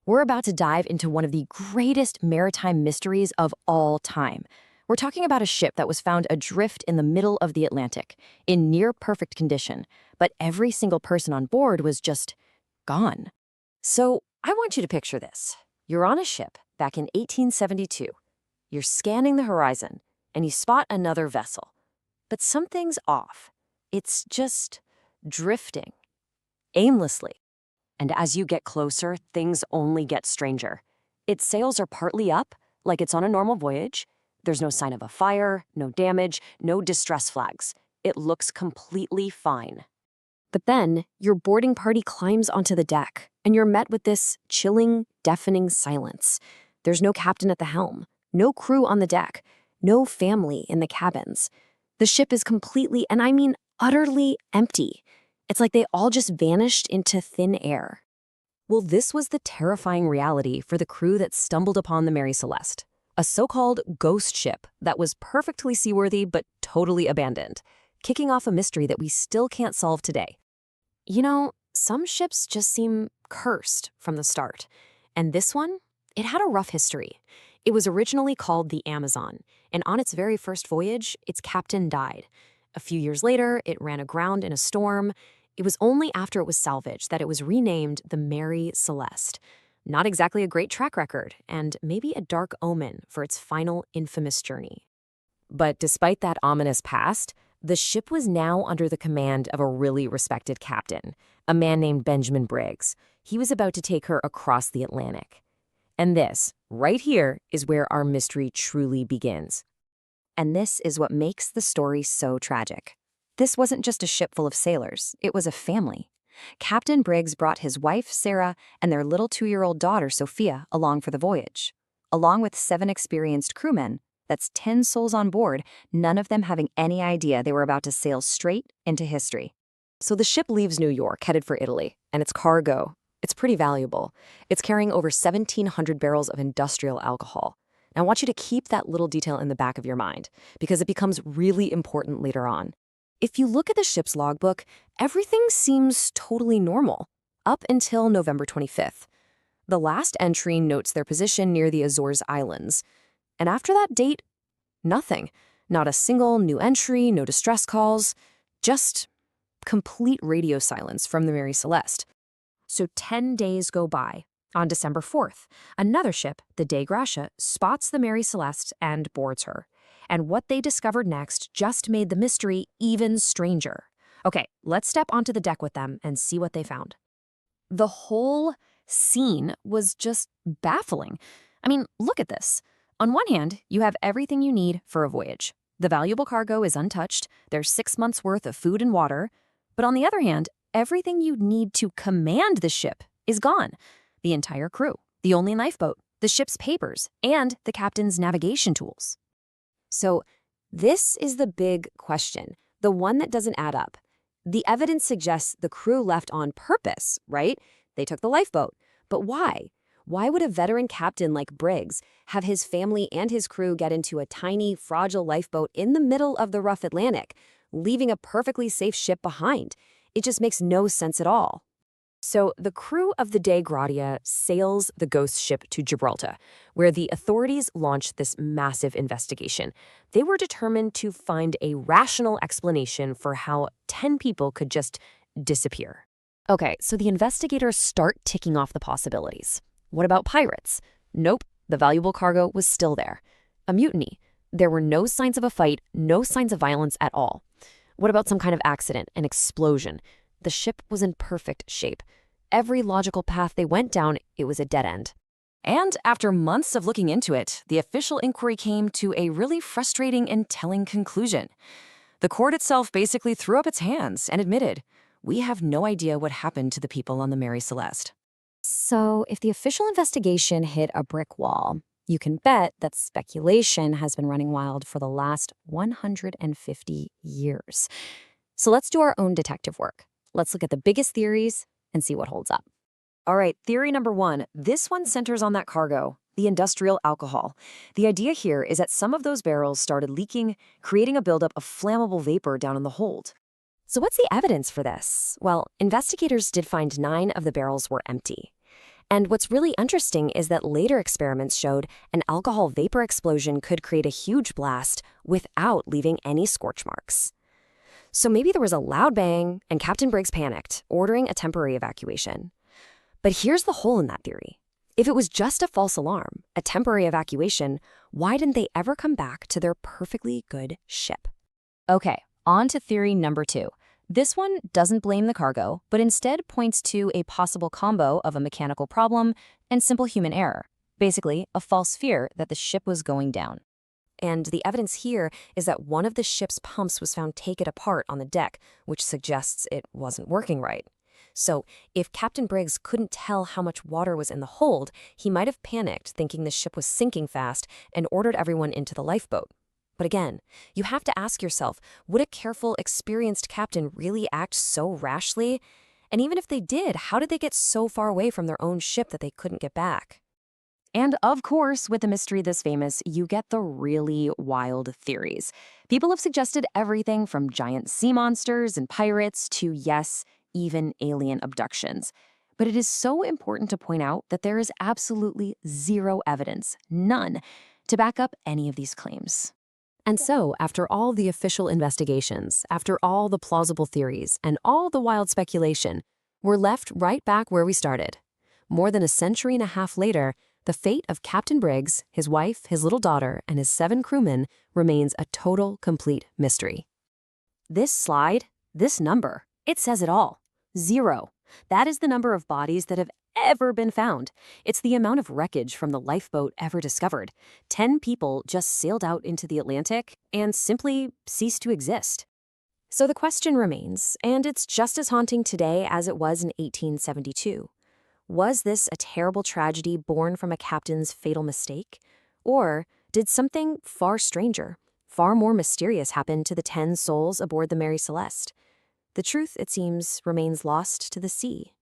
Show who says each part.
Speaker 1: We're about to dive into one of the greatest maritime mysteries of all time. We're talking about a ship that was found adrift in the middle of the Atlantic, in near-perfect condition, but every single person on board was just gone. So I want you to picture this. You're on a ship back in 1872. You're scanning the horizon, and you spot another vessel. But something's off. It's just drifting, aimlessly. And as you get closer, things only get stranger. Its sails are partly up, like it's on a normal voyage. There's no sign of a fire, no damage, no distress flags. It looks completely fine. But then, your boarding party climbs onto the deck, and you're met with this chilling, deafening silence. There's no captain at the helm, no crew on the deck, no family in the cabins. The ship is completely, and I mean utterly, empty. It's like they all just vanished into thin air. Well, this was the terrifying reality for the crew that stumbled upon the Mary Celeste, a so-called ghost ship that was perfectly seaworthy but totally abandoned, kicking off a mystery that we still can't solve today. You know, some ships just seem cursed from the start, and this one, it had a rough history. It was originally called the Amazon, and on its very first voyage, its captain died. A few years later, it ran aground in a storm. It was only after it was salvaged that it was renamed the Mary Celeste. Not exactly a great track record, and maybe a dark omen for its final infamous journey. But despite that ominous past, the ship was now under the command of a really respected captain, a man named Benjamin Briggs. He was about to take her across the Atlantic. And this, right here, is where our mystery truly begins. And this is what makes the story so tragic. This wasn't just a ship full of sailors, it was a family. Captain Briggs brought his wife, Sarah, and their little 2-year-old daughter, Sophia, along for the voyage. Along with 7 experienced crewmen, that's 10 souls on board, none of them having any idea they were about to sail straight into history. So the ship leaves New York, headed for Italy, and its cargo, it's pretty valuable. It's carrying over 1,700 barrels of industrial alcohol. And I want you to keep that little detail in the back of your mind, because it becomes really important later on. If you look at the ship's logbook, everything seems totally normal, up until November 25th. The last entry notes their position near the Azores Islands. And after that date, nothing. Not a single new entry, no distress calls, just complete radio silence from the Mary Celeste. So 10 days go by. On December 4th, another ship, the Dei Gratia, spots the Mary Celeste and boards her. And what they discovered next just made the mystery even stranger. Okay, let's step onto the deck with them and see what they found. The whole scene was just baffling. I mean, look at this. On one hand, you have everything you need for a voyage. The valuable cargo is untouched. There's 6 months' worth of food and water. But on the other hand, everything you need to command the ship is gone. The entire crew, the only lifeboat, the ship's papers, and the captain's navigation tools. So this is the big question, the one that doesn't add up. The evidence suggests the crew left on purpose, right? They took the lifeboat. But why? Why would a veteran captain like Briggs have his family and his crew get into a tiny, fragile lifeboat in the middle of the rough Atlantic, leaving a perfectly safe ship behind? It just makes no sense at all. So the crew of the Dei Gratia sails the ghost ship to Gibraltar, where the authorities launched this massive investigation. They were determined to find a rational explanation for how 10 people could just disappear. Okay, so the investigators start ticking off the possibilities. What about pirates? Nope, the valuable cargo was still there. A mutiny. There were no signs of a fight, no signs of violence at all. What about some kind of accident, an explosion? The ship was in perfect shape. Every logical path they went down, it was a dead end. And after months of looking into it, the official inquiry came to a really frustrating and telling conclusion. The court itself basically threw up its hands and admitted, we have no idea what happened to the people on the Mary Celeste. So if the official investigation hit a brick wall, you can bet that speculation has been running wild for the last 150 years. So let's do our own detective work. Let's look at the biggest theories and see what holds up. All right, theory number 1. This one centers on that cargo, the industrial alcohol. The idea here is that some of those barrels started leaking, creating a buildup of flammable vapor down in the hold. So what's the evidence for this? Well, investigators did find 9 of the barrels were empty.
Speaker 2: And what's really interesting is that later experiments showed an alcohol vapor explosion could create a huge blast without leaving any scorch marks. So maybe there was a loud bang and Captain Briggs panicked, ordering a temporary evacuation. But here's the hole in that theory. If it was just a false alarm, a temporary evacuation, why didn't they ever come back to their perfectly good ship?
Speaker 1: Okay, on to theory number 2. This one doesn't blame the cargo, but instead points to a possible combo of a mechanical problem and simple human error. Basically, a false fear that the ship was going down.
Speaker 2: And the evidence here is that one of the ship's pumps was found taken apart on the deck, which suggests it wasn't working right. So, if Captain Briggs couldn't tell how much water was in the hold, he might have panicked, thinking the ship was sinking fast, and ordered everyone into the lifeboat. But again, you have to ask yourself, would a careful, experienced captain really act so rashly? And even if they did, how did they get so far away from their own ship that they couldn't get back?
Speaker 1: And of course, with a mystery this famous, you get the really wild theories. People have suggested everything from giant sea monsters and pirates to, yes, even alien abductions. But it is so important to point out that there is absolutely zero evidence, none, to back up any of these claims.
Speaker 2: And so, after all the official investigations, after all the plausible theories, and all the wild speculation, we're left right back where we started. More than a century and a half later, the fate of Captain Briggs, his wife, his little daughter, and his 7 crewmen remains a total, complete mystery.
Speaker 1: This slide, this number, it says it all. 0. That is the number of bodies that have ever been found. It's the amount of wreckage from the lifeboat ever discovered. 10 people just sailed out into the Atlantic and simply ceased to exist.
Speaker 2: So the question remains, and it's just as haunting today as it was in 1872. Was this a terrible tragedy born from a captain's fatal mistake? Or did something far stranger, far more mysterious happen to the 10 souls aboard the Mary Celeste? The truth, it seems, remains lost to the sea.